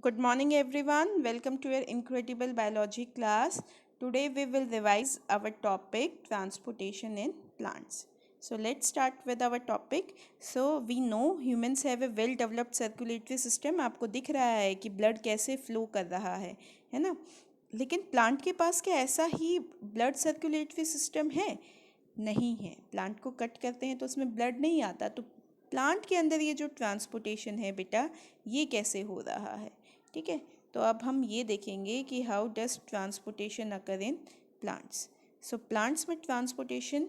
Good morning, everyone. Welcome to your incredible biology class. Today, we will revise our topic transportation in plants. So, let's start with our topic. So, we know humans have a well developed circulatory system. आपको दिख रहा है कि blood कैसे flow कर रहा है ना? लेकिन प्लांट के पास क्या ऐसा ही ब्लड सर्कुलेटरी सिस्टम है? नहीं है। प्लांट को कट करते हैं तो उसमें ब्लड नहीं आता, तो प्लांट के अंदर ये जो ट्रांसपोर्टेशन है बेटा, ये कैसे हो रहा है? ठीक है, तो अब हम ये देखेंगे कि how does transportation occur in plants. So plants में ट्रांसपोर्टेशन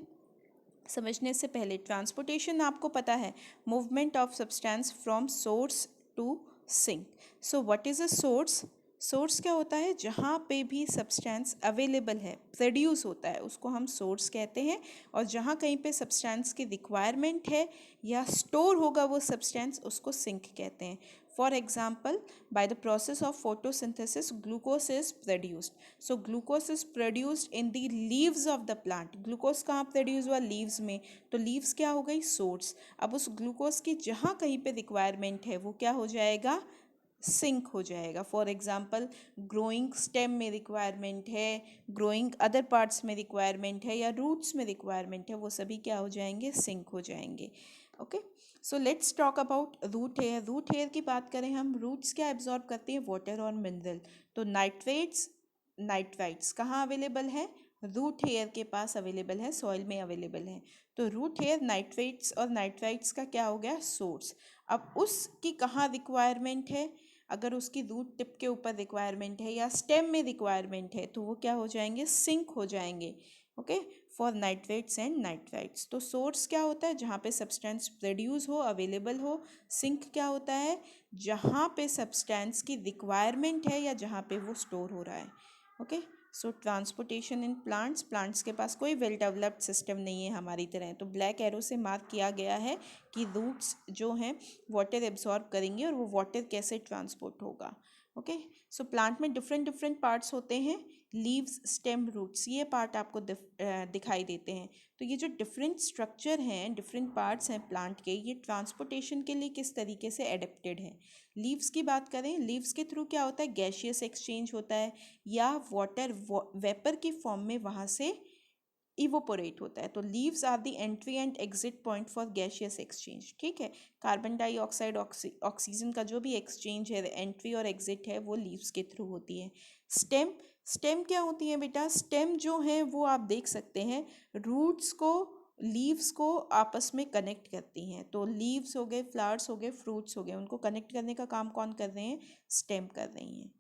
समझने से पहले, ट्रांसपोर्टेशन आपको पता है, movement of substance from source to sink. So what is a source? Source क्या होता है? जहाँ पे भी सब्सटेंस अवेलेबल है, प्रोड्यूस होता है, उसको हम सोर्स कहते हैं। और जहाँ कहीं पे सब्सटेंस की रिक्वायरमेंट है या स्टोर होगा वो सब्सटेंस, उसको सिंक कहते हैं। For example, by the process of photosynthesis, glucose is produced. So glucose is produced in the leaves of the plant. glucose कहाँ प्रोड्यूस हुआ? लीव्स में। तो लीव्स क्या हो गई? सोर्स। अब उस ग्लूकोज की जहाँ कहीं पे रिक्वायरमेंट है वो क्या हो जाएगा? सिंक हो जाएगा। फॉर एग्जाम्पल, ग्रोइंग स्टेम में रिक्वायरमेंट है, ग्रोइंग अदर पार्ट्स में रिक्वायरमेंट है, या रूट्स में रिक्वायरमेंट है, वो सभी क्या हो जाएंगे? सिंक हो जाएंगे। Okay, so let's talk about root hair. Root hair की बात करें हम, रूट्स क्या एब्जॉर्ब करती हैं? वाटर और मिनरल। तो नाइट्रेट्स, नाइट्राइट्स कहाँ अवेलेबल है? रूट हेयर के पास अवेलेबल है, सॉइल में अवेलेबल है। तो रूट हेयर नाइट्रेट्स और नाइट्राइट्स का क्या हो गया? सोर्स। अब उसकी कहाँ रिक्वायरमेंट है? अगर उसकी रूट टिप के ऊपर रिक्वायरमेंट है या स्टेम में रिक्वायरमेंट है, तो वो क्या हो जाएंगे? सिंक हो जाएंगे। Okay, for nitrates and nitrites. तो सोर्स क्या होता है? जहाँ पे सब्सटेंस प्रोड्यूस हो, अवेलेबल हो। सिंक क्या होता है? जहाँ पे सब्सटेंस की रिक्वायरमेंट है या जहाँ पे वो स्टोर हो रहा है। Okay, so transportation in plants, plants के पास कोई वेल डेवलप्ड सिस्टम नहीं है हमारी तरह। तो ब्लैक एरो से मार्क किया गया है कि रूट्स जो हैं वाटर एब्जॉर्ब करेंगे और वो वाटर कैसे ट्रांसपोर्ट होगा। ओके, सो प्लांट में डिफरेंट डिफरेंट पार्ट्स होते हैं, लीव्स, स्टेम, रूट्स, ये पार्ट आपको दिखाई देते हैं। तो ये जो डिफरेंट स्ट्रक्चर हैं, डिफरेंट पार्ट्स हैं प्लांट के, ये ट्रांसपोर्टेशन के लिए किस तरीके से एडेप्टेड है। लीव्स की बात करें, लीव्स के थ्रू क्या होता है? गैशियस एक्सचेंज होता है, या वाटर वेपर की फॉर्म में वहाँ से इवोपोरेट होता है। तो leaves are the entry and exit point for gaseous exchange. ठीक है, कार्बन डाइऑक्साइड, ऑक्सीजन का जो भी एक्सचेंज है, एंट्री और एग्जिट है, वो लीव्स के थ्रू होती है। स्टेम, स्टेम क्या होती है बेटा? स्टेम जो है वो आप देख सकते हैं, रूट्स को, लीव्स को आपस में कनेक्ट करती हैं। तो लीव्स हो गए, फ्लावर्स हो गए, फ्रूट्स हो गए, उनको कनेक्ट करने का काम कौन कर रहे हैं? स्टेम कर रही हैं।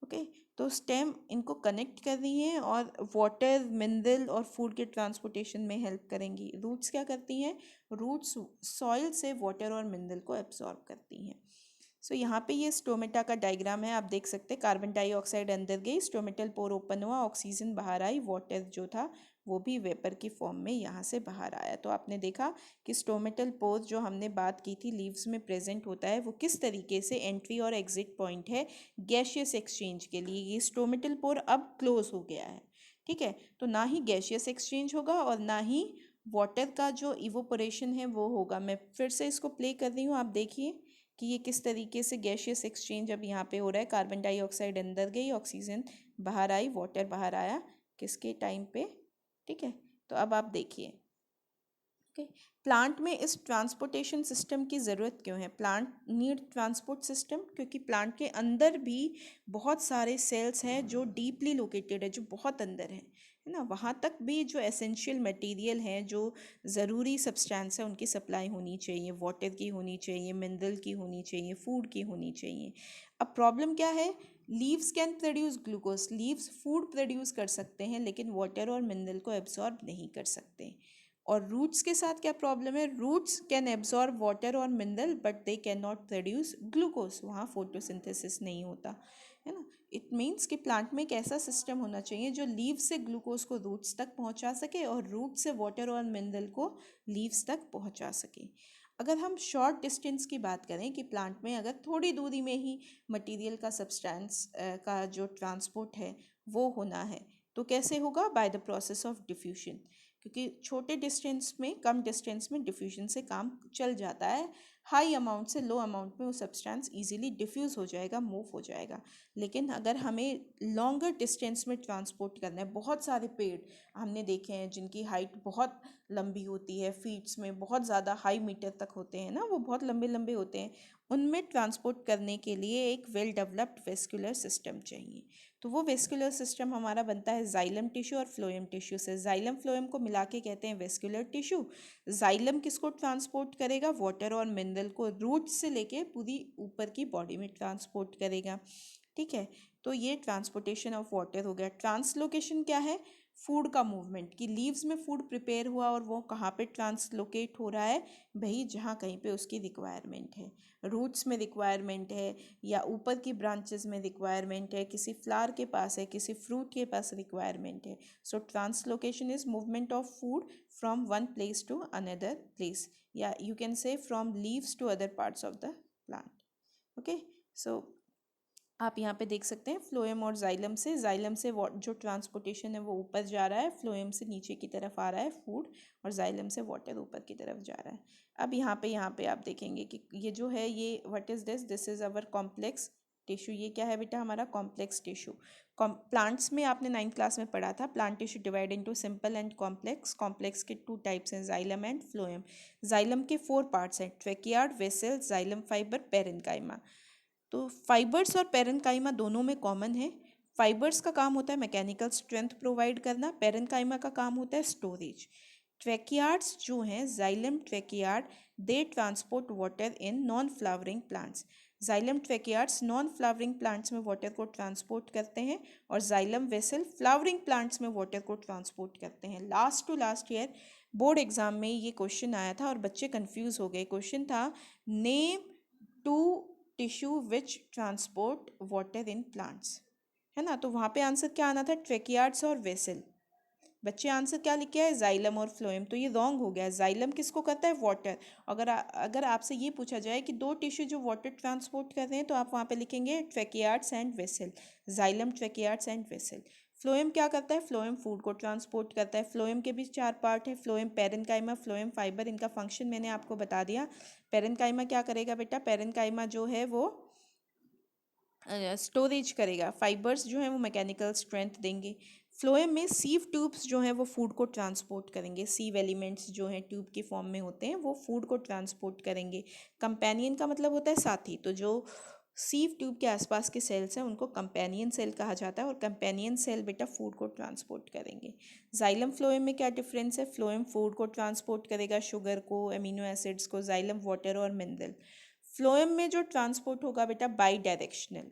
ओके, तो स्टेम इनको कनेक्ट कर रही हैं और वाटर, मिनरल और फूड के ट्रांसपोर्टेशन में हेल्प करेंगी। रूट्स क्या करती हैं? रूट्स सॉइल से वाटर और मिनरल को एब्जॉर्ब करती हैं। सो यहाँ पे ये स्टोमेटा का डायग्राम है, आप देख सकते हैं। कार्बन डाइऑक्साइड अंदर गई, स्टोमेटल पोर ओपन हुआ, ऑक्सीजन बाहर आई, वाटर जो था वो भी वेपर की फॉर्म में यहाँ से बाहर आया। तो आपने देखा कि स्टोमेटल पोर जो हमने बात की थी लीव्स में प्रेजेंट होता है, वो किस तरीके से एंट्री और एग्जिट पॉइंट है गैशियस एक्सचेंज के लिए। ये स्टोमेटल पोर अब क्लोज हो गया है। ठीक है, तो ना ही गैशियस एक्सचेंज होगा और ना ही वाटर का जो इवोपोरेशन है वो होगा। मैं फिर से इसको प्ले कर रही हूँ, आप देखिए कि ये किस तरीके से गैशियस एक्सचेंज अब यहाँ पे हो रहा है। कार्बन डाइऑक्साइड अंदर गई, ऑक्सीजन बाहर आई, वाटर बाहर आया, किसके टाइम पे? ठीक है, तो अब आप देखिए। ओके, प्लांट में इस ट्रांसपोर्टेशन सिस्टम की ज़रूरत क्यों है? प्लांट नीड ट्रांसपोर्ट सिस्टम क्योंकि प्लांट के अंदर भी बहुत सारे सेल्स हैं जो डीपली लोकेटेड है, जो बहुत अंदर है ना। वहाँ तक भी जो एसेंशियल मटेरियल हैं, जो ज़रूरी सब्सटेंस है, उनकी सप्लाई होनी चाहिए, वाटर की होनी चाहिए, मिनरल की होनी चाहिए, फूड की होनी चाहिए। अब प्रॉब्लम क्या है? Leaves can produce glucose, leaves food produce कर सकते हैं लेकिन वाटर और मिनरल को एब्जॉर्ब नहीं कर सकते। और रूट्स के साथ क्या प्रॉब्लम है? रूट्स कैन एब्जॉर्ब वाटर और mineral but they can not produce glucose, वहाँ फोटोसिंथेसिस नहीं होता है ना। इट मीन्स कि प्लांट में एक ऐसा सिस्टम होना चाहिए जो लीव से ग्लूकोज को रूट्स तक पहुँचा सके और रूट से वाटर और मिनरल को लीव्स तक पहुँचा सके। अगर हम शॉर्ट डिस्टेंस की बात करें कि प्लांट में अगर थोड़ी दूरी में ही मटेरियल का सब्सटेंस का जो ट्रांसपोर्ट है वो होना है, तो कैसे होगा? By the process of diffusion. क्योंकि छोटे डिस्टेंस में, कम डिस्टेंस में डिफ्यूजन से काम चल जाता है। हाई अमाउंट से लो अमाउंट में वो सब्सटेंस इजीली डिफ्यूज़ हो जाएगा, मूव हो जाएगा। लेकिन अगर हमें लॉन्गर डिस्टेंस में ट्रांसपोर्ट करना है, बहुत सारे पेड़ हमने देखे हैं जिनकी हाइट बहुत लंबी होती है, फीट्स में बहुत ज़्यादा हाई मीटर तक होते हैं ना, वो बहुत लंबे लंबे होते हैं, उनमें ट्रांसपोर्ट करने के लिए एक वेल डेवलप्ड वेस्कुलर सिस्टम चाहिए। तो वो वेस्कुलर सिस्टम हमारा बनता है जाइलम टिश्यू और फ्लोएम टिश्यू से। जाइलम फ्लोएम को मिला के कहते हैं वेस्कुलर टिश्यू। जाइलम किसको ट्रांसपोर्ट करेगा? वाटर और मिनरल को रूट से लेके पूरी ऊपर की बॉडी में ट्रांसपोर्ट करेगा। ठीक है, तो ये ट्रांसपोर्टेशन ऑफ वाटर हो गया। ट्रांसलोकेशन क्या है? फूड का मूवमेंट, कि लीव्स में फूड प्रिपेयर हुआ और वो कहाँ पे ट्रांसलोकेट हो रहा है? भाई जहाँ कहीं पे उसकी रिक्वायरमेंट है, रूट्स में रिक्वायरमेंट है, या ऊपर की ब्रांचेस में रिक्वायरमेंट है, किसी फ्लावर के पास है, किसी फ्रूट के पास रिक्वायरमेंट है। So translocation is movement of food from one place to another place, या you can say from leaves to other parts of the plant. Okay, so आप यहाँ पे देख सकते हैं फ्लोएम और जाइलम से जो ट्रांसपोर्टेशन है वो ऊपर जा रहा है, फ्लोएम से नीचे की तरफ आ रहा है फूड, और जाइलम से वाटर ऊपर की तरफ जा रहा है। अब यहाँ पे आप देखेंगे कि ये जो है, ये what is this is our complex tissue. ये क्या है बेटा? हमारा कॉम्प्लेक्स टिश्यू। प्लांट्स में आपने 9th क्लास में पढ़ा था, plant tissue divide into simple and complex. Complex के 2 टाइप्स हैं, जाइलम एंड फ्लोएम। जाइलम के 4 पार्ट्स हैं, tracheid, vessel, xylem fibre, parenchyma. तो फाइबर्स और पेरेन्काइमा दोनों में कॉमन है। फाइबर्स का काम होता है मैकेनिकल स्ट्रेंथ प्रोवाइड करना, पेरेन्काइमा का काम होता है स्टोरेज। ट्रैकियार्ड्स जो हैं, xylem tracheid, they transport water in non flowering plants. Xylem tracheids non flowering plants में वाटर को ट्रांसपोर्ट करते हैं, और जाइलम वेसल फ्लावरिंग प्लांट्स में वाटर को ट्रांसपोर्ट करते हैं। Last to last year board exam में ये क्वेश्चन आया था और बच्चे कंफ्यूज हो गए। क्वेश्चन था, name 2 tissue which transport water in plants, है ना। तो वहाँ पे आंसर क्या आना था? ट्रेकियार्ड्स और वेसल। बच्चे आंसर क्या लिखे है? जाइलम और फ्लोएम। तो ये रॉन्ग हो गया। जाइलम किसको करता है? वाटर। अगर आपसे ये पूछा जाए कि 2 टिश्यू जो वाटर ट्रांसपोर्ट कर रहे हैं, तो आप वहाँ पे लिखेंगे tracheids and vessel, xylem tracheids and vessel. Phloem क्या करता है? फ्लोएम फूड को ट्रांसपोर्ट करता है। फ्लोएम के भी 4 पार्ट है, फ्लोएम पेरेन्काइमा, फ्लोएम फाइबर। इनका फंक्शन मैंने आपको बता दिया। पेरेन्काइमा क्या करेगा बेटा? पेरेन्काइमा जो है वो स्टोरेज करेगा, फाइबर्स जो हैं वो मैकेनिकल स्ट्रेंथ देंगे। फ्लोएम में सीव ट्यूब्स जो हैं वो फूड को ट्रांसपोर्ट करेंगे। सीव एलिमेंट्स जो हैं ट्यूब के फॉर्म में होते हैं, वो फूड को ट्रांसपोर्ट करेंगे। कंपेनियन का मतलब होता है साथी, तो जो सीव ट्यूब के आसपास के सेल्स हैं उनको कंपेनियन सेल कहा जाता है, और कंपेनियन सेल बेटा फूड को ट्रांसपोर्ट करेंगे। जाइलम फ्लोएम में क्या डिफरेंस है? फ्लोएम फूड को ट्रांसपोर्ट करेगा, शुगर को, अमीनो एसिड्स को, जाइलम वाटर और मिनरल। फ्लोएम में जो ट्रांसपोर्ट होगा बेटा बाई डायरेक्शनल,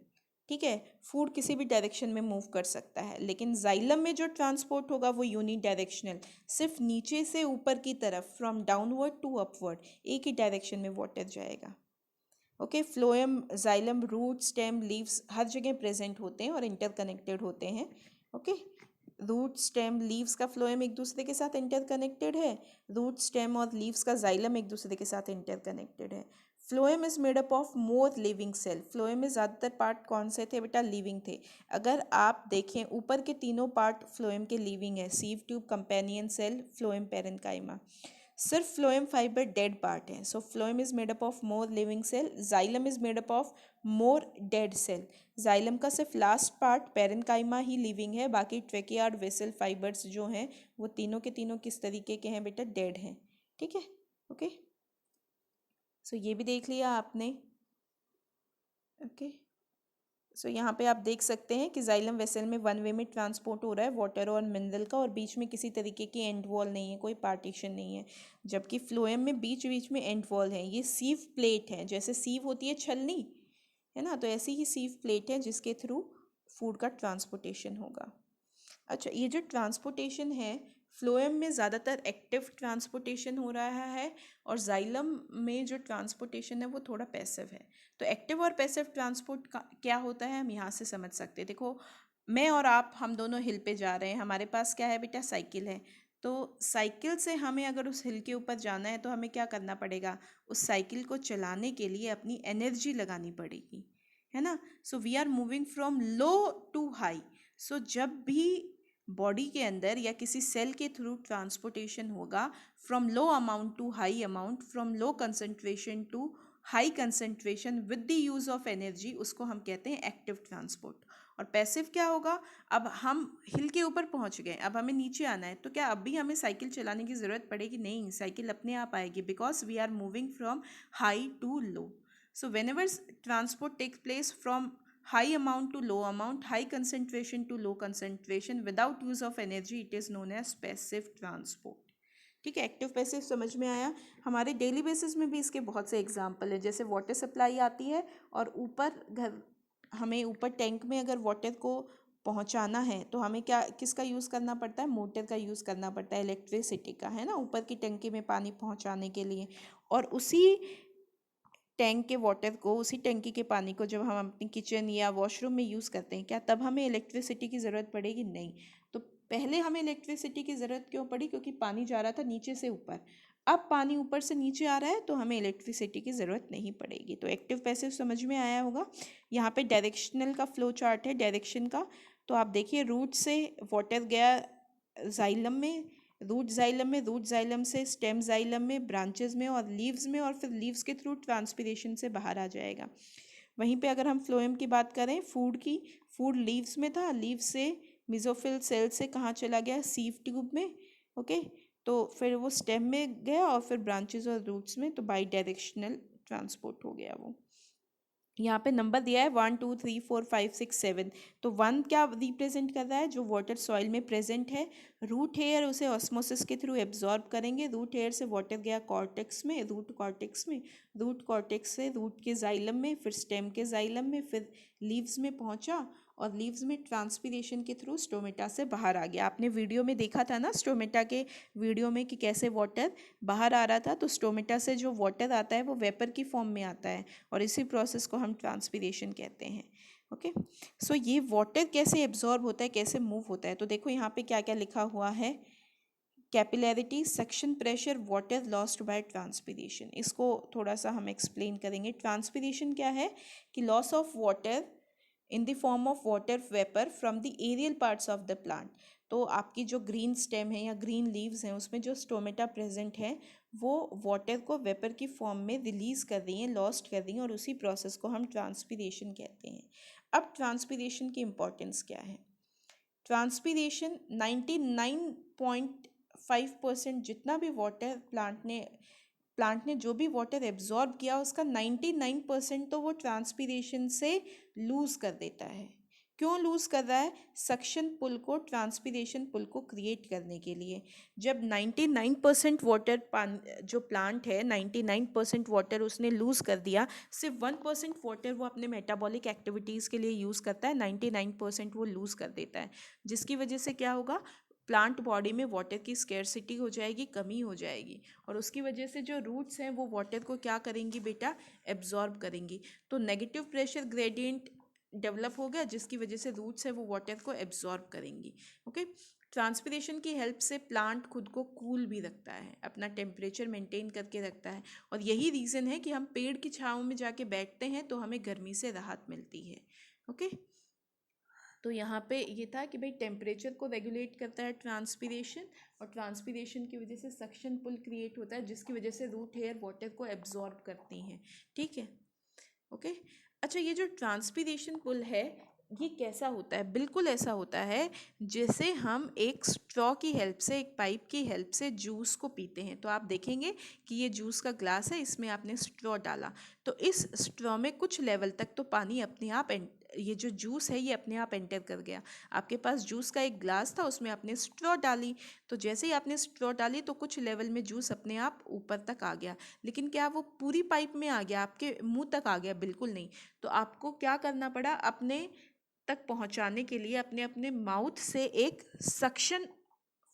ठीक है, फूड किसी भी डायरेक्शन में मूव कर सकता है। लेकिन जाइलम में जो ट्रांसपोर्ट होगा वो यूनी डायरेक्शनल, सिर्फ नीचे से ऊपर की तरफ, फ्रॉम डाउनवर्ड टू अपवर्ड, एक ही डायरेक्शन में वाटर जाएगा। Okay, phloem, xylem root, stem, leaves हर जगह प्रेजेंट होते हैं और इंटरकनेक्टेड होते हैं। ओके, रूट, स्टेम, लीव्स का फ्लोएम एक दूसरे के साथ इंटरकनेक्टेड है, रूट, स्टेम और लीव्स का जाइलम एक दूसरे के साथ इंटरकनेक्टेड है। Phloem is made up of more living cell. Phloem में ज़्यादातर पार्ट कौन से थे बेटा? लिविंग थे। अगर आप देखें ऊपर के तीनों पार्ट फ्लोएम के लिविंग है, sieve tube, companion cell, phloem parenchyma. सिर्फ फ्लोएम फाइबर डेड पार्ट है। So phloem is made up of more living cell, xylem is made up of more dead cell. Xylem का सिर्फ last part parenchyma ही living है, बाकी ट्रेकियार्ड, vessel, fibres जो हैं वो तीनों के तीनों किस तरीके के हैं बेटा? डेड हैं। ठीक है, ओके, सो ये भी देख लिया आपने। ओके, सो यहाँ पे आप देख सकते हैं कि जाइलम वेसल में वन वे में ट्रांसपोर्ट हो रहा है वाटर और मिनरल का, और बीच में किसी तरीके की एंड वॉल नहीं है, कोई पार्टीशन नहीं है। जबकि फ्लोएम में बीच बीच में एंड वॉल है। ये सीव प्लेट है, जैसे सीव होती है छलनी, है ना, तो ऐसी ही सीव प्लेट है जिसके थ्रू फूड का ट्रांसपोर्टेशन होगा। अच्छा, ये जो ट्रांसपोर्टेशन है, फ्लोएम में ज़्यादातर एक्टिव ट्रांसपोर्टेशन हो रहा है, और जाइलम में जो ट्रांसपोर्टेशन है वो थोड़ा पैसिव है। तो एक्टिव और पैसिव ट्रांसपोर्ट का क्या होता है हम यहाँ से समझ सकते हैं। देखो, मैं और आप, हम दोनों हिल पे जा रहे हैं, हमारे पास क्या है बेटा? साइकिल है। तो साइकिल से हमें अगर उस हिल के ऊपर जाना है तो हमें क्या करना पड़ेगा? उस साइकिल को चलाने के लिए अपनी एनर्जी लगानी पड़ेगी, है ना। So we are moving from low to high. So जब भी बॉडी के अंदर या किसी सेल के थ्रू ट्रांसपोर्टेशन होगा from low amount to high amount, from low concentration to high concentration with the use of energy, उसको हम कहते हैं एक्टिव ट्रांसपोर्ट। और पैसिव क्या होगा? अब हम हिल के ऊपर पहुंच गए, अब हमें नीचे आना है, तो क्या अब भी हमें साइकिल चलाने की ज़रूरत पड़ेगी? नहीं, साइकिल अपने आप आएगी, because we are moving from high to low. So whenever transport takes place from high amount to low amount, high concentration to low concentration without use of energy, it is known as passive transport. ठीक है, active passive समझ में आया। हमारे daily basis में भी इसके बहुत से एग्जांपल है, जैसे वाटर सप्लाई आती है और ऊपर घर, हमें ऊपर टैंक में अगर वाटर को पहुंचाना है तो हमें क्या, किसका यूज़ करना पड़ता है? मोटर का यूज़ करना पड़ता है, इलेक्ट्रिसिटी का, है ना, ऊपर की टंकी में पानी पहुंचाने के लिए। और उसी टैंक के वाटर को, उसी टंकी के पानी को जब हम अपनी किचन या वॉशरूम में यूज़ करते हैं, क्या तब हमें इलेक्ट्रिसिटी की ज़रूरत पड़ेगी? नहीं। तो पहले हमें इलेक्ट्रिसिटी की ज़रूरत क्यों पड़ी? क्योंकि पानी जा रहा था नीचे से ऊपर। अब पानी ऊपर से नीचे आ रहा है तो हमें इलेक्ट्रिसिटी की ज़रूरत नहीं पड़ेगी। तो एक्टिव पैसिव समझ में आया होगा। यहाँ पे डायरेक्शनल का फ्लो चार्ट है, डायरेक्शन का। तो आप देखिए, रूट से वाटर गया जाइलम में, रूट जाइलम से स्टेम जाइलम में, ब्रांचेस में और लीव्स में, और फिर लीव्स के थ्रू ट्रांसपिरेशन से बाहर आ जाएगा। वहीं पे अगर हम फ्लोएम की बात करें फूड की, फूड लीव्स में था, लीव्स से मिजोफिल सेल से कहाँ चला गया? सीव ट्यूब में। ओके, तो फिर वो स्टेम में गया और फिर ब्रांचेस और रूट्स में, तो बाई डायरेक्शनल ट्रांसपोर्ट हो गया वो। यहाँ पे नंबर दिया है 1 2 3 4 5 6 7। तो 1 क्या रिप्रेजेंट कर रहा है? जो वाटर सॉइल में प्रेजेंट है। रूट हेयर उसे ऑस्मोसिस के थ्रू एब्जॉर्ब करेंगे। रूट हेयर से वाटर गया कॉर्टेक्स में, रूट कॉर्टेक्स में, रूट कॉर्टेक्स से रूट के जाइलम में, फिर स्टेम के जाइलम में, फिर लीव्स में पहुँचा और लीव्स में ट्रांसपिरेशन के थ्रू स्टोमेटा से बाहर आ गया। आपने वीडियो में देखा था ना, स्टोमेटा के वीडियो में, कि कैसे वाटर बाहर आ रहा था। तो स्टोमेटा से जो वाटर आता है वो वेपर की फॉर्म में आता है और इसी प्रोसेस को हम ट्रांसपिरेशन कहते हैं। ओके, सो ये वाटर कैसे एब्जॉर्ब होता है, कैसे मूव होता है? तो देखो यहाँ पे क्या क्या लिखा हुआ है। Capillarity, suction pressure, water lost by transpiration. इसको थोड़ा सा हम एक्सप्लेन करेंगे। ट्रांसपिरेशन क्या है? कि loss of water in the form of water vapour from the aerial parts of the plant. तो आपकी जो ग्रीन स्टेम है या ग्रीन लीव्स हैं, उसमें जो स्टोमेटा प्रेजेंट है वो वाटर को वेपर की फॉर्म में रिलीज कर रही हैं, लॉस्ट कर रही हैं, और उसी प्रोसेस को हम ट्रांसपिरेशन कहते हैं। अब ट्रांसपिरेशन की इम्पोर्टेंस क्या है? ट्रांसपिरेशन 99.5% जितना भी वाटर प्लांट ने जो भी वाटर एब्जॉर्ब किया, उसका 99% तो वो ट्रांसपिरेशन से लूज़ कर देता है। क्यों लूज़ कर रहा है? सक्शन पुल को, ट्रांसपिरेशन पुल को क्रिएट करने के लिए। जब 99% वाटर जो प्लांट है 99% वाटर उसने लूज़ कर दिया, सिर्फ 1% वाटर वो अपने मेटाबॉलिक एक्टिविटीज़ के लिए यूज़ करता है, 99% वो लूज़ कर देता है। जिसकी वजह से क्या होगा? प्लांट बॉडी में वाटर की स्केर्सिटी हो जाएगी, कमी हो जाएगी, और उसकी वजह से जो रूट्स हैं वो वाटर को क्या करेंगी बेटा? एब्जॉर्ब करेंगी। तो नेगेटिव प्रेशर ग्रेडियंट डेवलप हो गया, जिसकी वजह से रूट्स है वो वाटर को एब्जॉर्ब करेंगी। ओके, ट्रांसपिरेशन की हेल्प से प्लांट खुद को कूल भी रखता है, अपना टेम्परेचर मेंटेन करके रखता है, और यही रीज़न है कि हम पेड़ की छाँव में जाके बैठते हैं तो हमें गर्मी से राहत मिलती है। ओके, तो यहाँ पे ये था कि भाई टेम्परेचर को रेगुलेट करता है ट्रांसपिरेशन, और ट्रांसपिरेशन की वजह से सक्शन पुल क्रिएट होता है, जिसकी वजह से रूट हेयर वाटर को एब्जॉर्ब करती हैं। ठीक है, ओके। अच्छा, ये जो ट्रांसपिरेशन पुल है ये कैसा होता है? बिल्कुल ऐसा होता है जैसे हम एक स्ट्रॉ की हेल्प से, एक पाइप की हेल्प से जूस को पीते हैं। तो आप देखेंगे कि ये जूस का ग्लास है, इसमें आपने स्ट्रॉ डाला, तो इस स्ट्रॉ में कुछ लेवल तक तो पानी अपने आप ये जो जूस है ये अपने आप एंटर कर गया। आपके पास जूस का एक ग्लास था, उसमें आपने स्ट्रॉ डाली, तो जैसे ही आपने स्ट्रॉ डाली तो कुछ लेवल में जूस अपने आप ऊपर तक आ गया। लेकिन क्या वो पूरी पाइप में आ गया, आपके मुंह तक आ गया? बिल्कुल नहीं। तो आपको क्या करना पड़ा? अपने तक पहुंचाने के लिए अपने अपने माउथ से एक सक्शन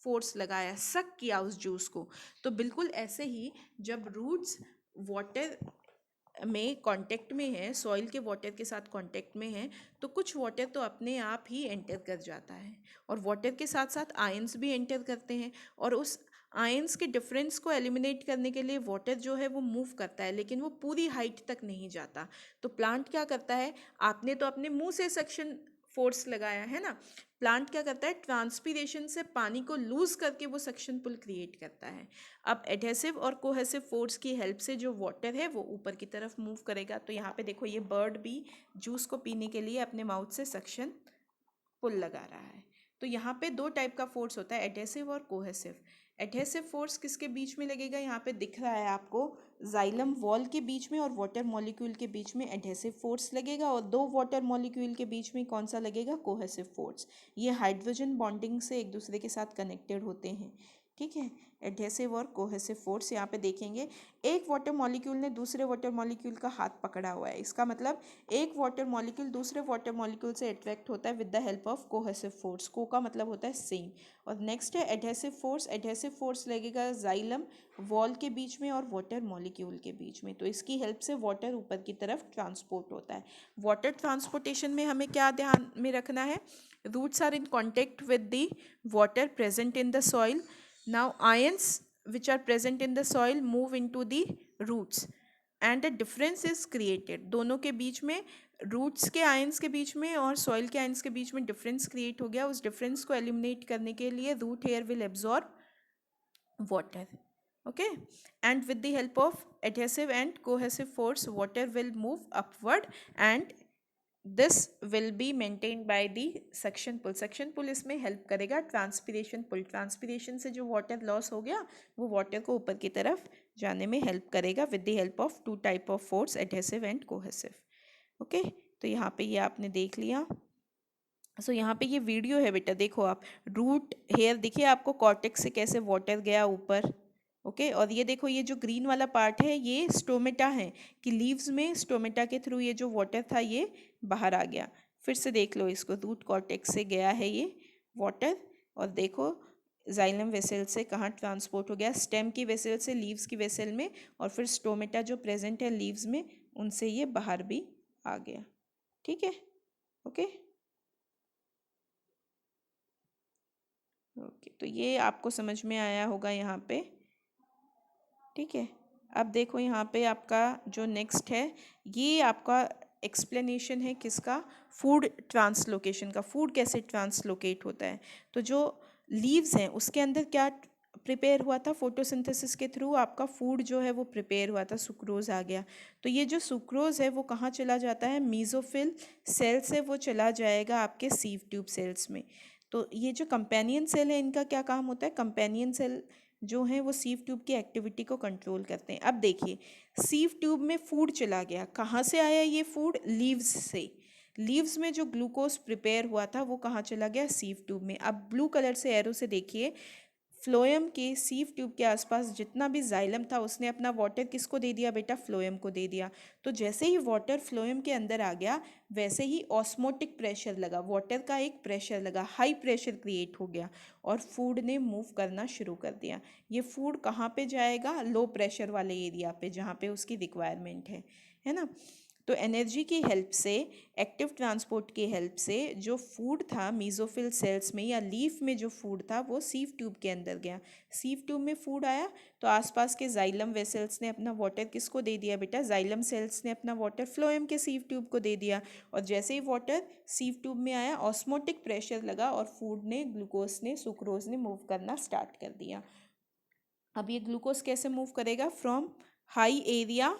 फोर्स लगाया, सक किया उस जूस को। तो बिल्कुल ऐसे ही जब रूट्स वाटर में कांटेक्ट में है, सॉइल के वाटर के साथ कांटेक्ट में है, तो कुछ वाटर तो अपने आप ही एंटर कर जाता है, और वाटर के साथ साथ आयंस भी एंटर करते हैं, और उस आयंस के डिफरेंस को एलिमिनेट करने के लिए वाटर जो है वो मूव करता है, लेकिन वो पूरी हाइट तक नहीं जाता। तो प्लांट क्या करता है? आपने तो अपने मुंह से सक्शन फोर्स लगाया है ना। प्लांट क्या करता है, ट्रांसपीरेशन से पानी को लूज करके वो सक्शन पुल क्रिएट करता है। अब एडहेसिव और कोहेसिव फोर्स की हेल्प से जो वाटर है वो ऊपर की तरफ मूव करेगा। तो यहाँ पे देखो ये बर्ड भी जूस को पीने के लिए अपने माउथ से सक्शन पुल लगा रहा है। तो यहाँ पे दो टाइप का फोर्स होता है, एडहेसिव और कोहेसिव। एडहेसिव फोर्स किसके बीच में लगेगा, यहाँ पे दिख रहा है आपको, जाइलम वॉल के बीच में और वाटर मॉलिक्यूल के बीच में एडहेसिव फोर्स लगेगा, और दो वाटर मॉलिक्यूल के बीच में कौन सा लगेगा, कोहेसिव फोर्स। ये हाइड्रोजन बॉन्डिंग से एक दूसरे के साथ कनेक्टेड होते हैं। ठीक है, एडहेसिव और कोहेसिव फोर्स यहाँ पे देखेंगे। एक वाटर मॉलिक्यूल ने दूसरे वाटर मॉलिक्यूल का हाथ पकड़ा हुआ है, इसका मतलब एक वाटर मॉलिक्यूल दूसरे वाटर मॉलिक्यूल से अट्रैक्ट होता है with the help of cohesive force. को का मतलब होता है सेम। और नेक्स्ट है एडहेसिव फोर्स। एडहेसिव फोर्स लगेगा जाइलम वॉल के बीच में और वाटर मॉलिक्यूल के बीच में। तो इसकी हेल्प से वाटर ऊपर की तरफ ट्रांसपोर्ट होता है। वाटर ट्रांसपोर्टेशन में हमें क्या ध्यान में रखना है, roots are in contact with the water present in the soil. Now ions which are present in the soil move into the roots and a difference is created। दोनों के बीच में, रूट्स के आयंस के बीच में और सॉइल के ions के बीच में डिफरेंस क्रिएट हो गया। उस डिफरेंस को एलिमिनेट करने के लिए root hair will absorb water, okay, and with the help of adhesive and cohesive force water will move upward and this will be maintained by the suction pull। suction pull इसमें help करेगा transpiration pull. Transpiration से जो water loss हो गया वो water को ऊपर की तरफ जाने में हेल्प करेगा with the help of two type of force, adhesive and cohesive. Okay, तो यहाँ पे ये आपने देख लिया। सो यहाँ पे ये वीडियो है बेटा, देखो आप, रूट हेयर दिखे आपको, कॉर्टेक्स से कैसे वाटर गया ऊपर। ओके, और ये देखो ये जो ग्रीन वाला पार्ट है ये स्टोमेटा है, कि लीव्स में स्टोमेटा के थ्रू ये जो वाटर था ये बाहर आ गया। फिर से देख लो इसको, रूट कॉर्टेक्स से गया है ये वाटर, और देखो जाइलम वेसल से कहाँ ट्रांसपोर्ट हो गया, स्टेम की वेसल से लीव्स की वेसल में, और फिर स्टोमेटा जो प्रेजेंट है लीव्स में उनसे ये बाहर भी आ गया। ठीक है, ओके ओके, तो ये आपको समझ में आया होगा यहाँ पे। ठीक है, अब देखो यहाँ पे आपका जो नेक्स्ट है, ये आपका एक्सप्लेनेशन है किसका, फूड ट्रांसलोकेशन का। फूड कैसे ट्रांसलोकेट होता है, तो जो लीव्स हैं उसके अंदर क्या प्रिपेयर हुआ था, फोटोसिंथेसिस के थ्रू आपका फूड जो है वो प्रिपेयर हुआ था, सुक्रोज आ गया। तो ये जो सुक्रोज है वो कहाँ चला जाता है, मीज़ोफिल सेल से वो चला जाएगा आपके सीव ट्यूब सेल्स में। तो ये जो कंपेनियन सेल है इनका क्या काम होता है, कंपेनियन सेल जो हैं वो सीव ट्यूब की एक्टिविटी को कंट्रोल करते हैं। अब देखिए सीव ट्यूब में फूड चला गया, कहाँ से आया ये फूड, लीव्स से। लीव्स में जो ग्लूकोज प्रिपेयर हुआ था वो कहाँ चला गया, सीव ट्यूब में। अब ब्लू कलर से एरो से देखिए, फ्लोएम के सीव ट्यूब के आसपास जितना भी जाइलम था उसने अपना वाटर किसको दे दिया बेटा, फ्लोएम को दे दिया। तो जैसे ही वाटर फ्लोएम के अंदर आ गया वैसे ही ऑस्मोटिक प्रेशर लगा, वाटर का एक प्रेशर लगा, हाई प्रेशर क्रिएट हो गया और फूड ने मूव करना शुरू कर दिया। ये फूड कहाँ पे जाएगा, लो प्रेशर वाले एरिया पे जहाँ पे उसकी रिक्वायरमेंट है ना। तो एनर्जी की हेल्प से, एक्टिव ट्रांसपोर्ट की हेल्प से जो फूड था मीज़ोफिल सेल्स में या लीफ में जो फूड था वो सीव ट्यूब के अंदर गया। सीव ट्यूब में फूड आया तो आसपास के जाइलम वेसल्स ने अपना वाटर किसको दे दिया बेटा, जाइलम सेल्स ने अपना वाटर फ्लोएम के सीव ट्यूब को दे दिया। और जैसे ही वाटर सीव ट्यूब में आया ऑस्मोटिक प्रेशर लगा और फूड ने, ग्लूकोज ने, सुक्रोज ने मूव करना स्टार्ट कर दिया। अब ये ग्लूकोज कैसे मूव करेगा, from high area,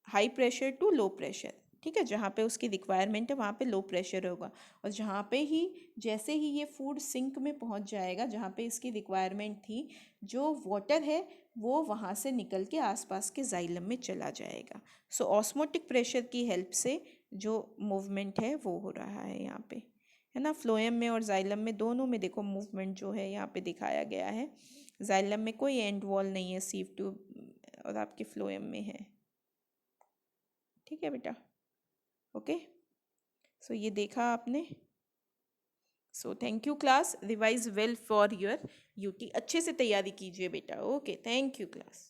high pressure to low pressure. ठीक है, जहाँ पे उसकी रिक्वायरमेंट है वहाँ पे लो प्रेशर होगा, और जहाँ पे ही, जैसे ही ये फूड सिंक में पहुँच जाएगा जहाँ पे इसकी रिक्वायरमेंट थी, जो वाटर है वो वहाँ से निकल के आसपास के जाइलम में चला जाएगा। सो ऑस्मोटिक प्रेशर की हेल्प से जो मूवमेंट है वो हो रहा है यहाँ पे, है ना। फ्लोएम में और जाइलम में दोनों में देखो मूवमेंट जो है यहाँ पे दिखाया गया है। जाइलम में कोई एंड वॉल नहीं है, सीव ट्यूब और आपके फ्लोएम में है। ठीक है बेटा, ओके, सो ये देखा आपने। So thank you class, revise well for your UT, अच्छे से तैयारी कीजिए बेटा। Okay, thank you class.